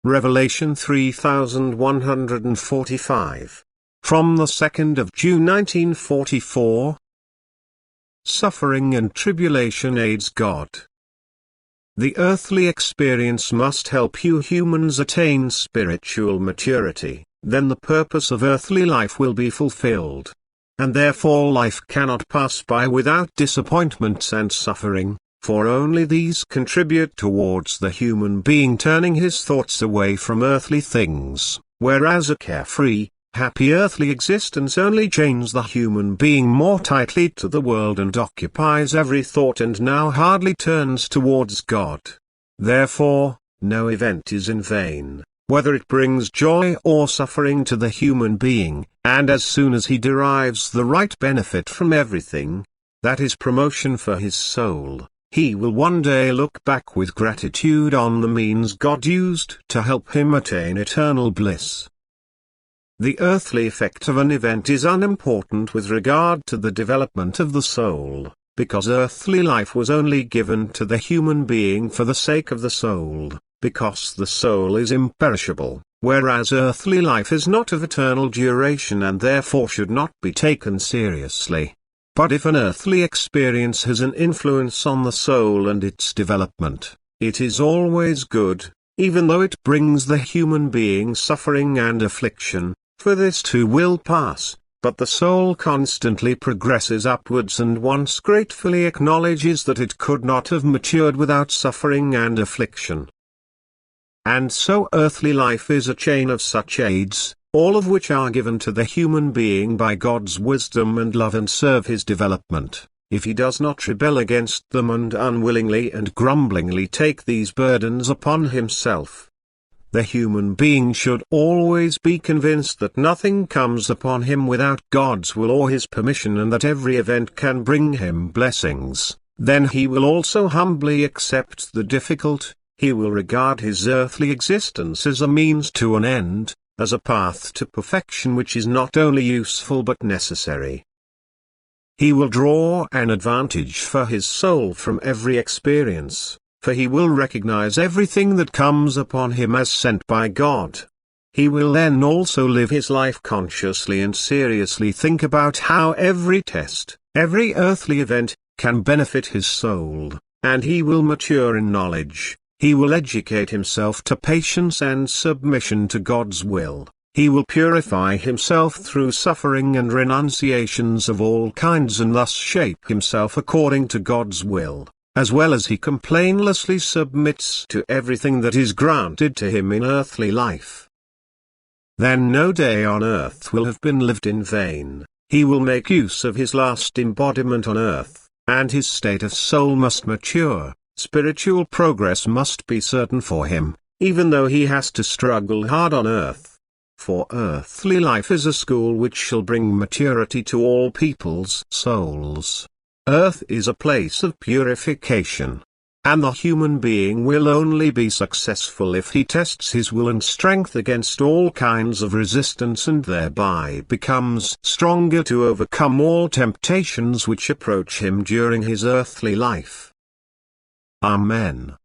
Revelation 3145. From the 2nd of June 1944. Suffering and tribulation aids God. The earthly experience must help you humans attain spiritual maturity, then the purpose of earthly life will be fulfilled. And therefore life cannot pass by without disappointments and suffering, for only these contribute towards the human being turning his thoughts away from earthly things, whereas a carefree, happy earthly existence only chains the human being more tightly to the world and occupies every thought and now hardly turns towards God. Therefore, no event is in vain, whether it brings joy or suffering to the human being, and as soon as he derives the right benefit from everything, that is promotion for his soul, he will one day look back with gratitude on the means God used to help him attain eternal bliss. The earthly effect of an event is unimportant with regard to the development of the soul, because earthly life was only given to the human being for the sake of the soul, because the soul is imperishable, whereas earthly life is not of eternal duration and therefore should not be taken seriously. But if an earthly experience has an influence on the soul and its development, it is always good, even though it brings the human being suffering and affliction, for this too will pass, but the soul constantly progresses upwards and once gratefully acknowledges that it could not have matured without suffering and affliction. And so earthly life is a chain of such aids, all of which are given to the human being by God's wisdom and love and serve his development, if he does not rebel against them and unwillingly and grumblingly take these burdens upon himself. The human being should always be convinced that nothing comes upon him without God's will or his permission and that every event can bring him blessings. Then he will also humbly accept the difficult, he will regard his earthly existence as a means to an end, as a path to perfection which is not only useful but necessary. He will draw an advantage for his soul from every experience, for he will recognize everything that comes upon him as sent by God. He will then also live his life consciously and seriously think about how every test, every earthly event, can benefit his soul, and he will mature in knowledge. He will educate himself to patience and submission to God's will. He will purify himself through suffering and renunciations of all kinds and thus shape himself according to God's will, as well as he complainlessly submits to everything that is granted to him in earthly life. Then no day on earth will have been lived in vain. He will make use of his last embodiment on earth, and his state of soul must mature. Spiritual progress must be certain for him, even though he has to struggle hard on earth. For earthly life is a school which shall bring maturity to all people's souls. Earth is a place of purification. And the human being will only be successful if he tests his will and strength against all kinds of resistance and thereby becomes stronger to overcome all temptations which approach him during his earthly life. Amen.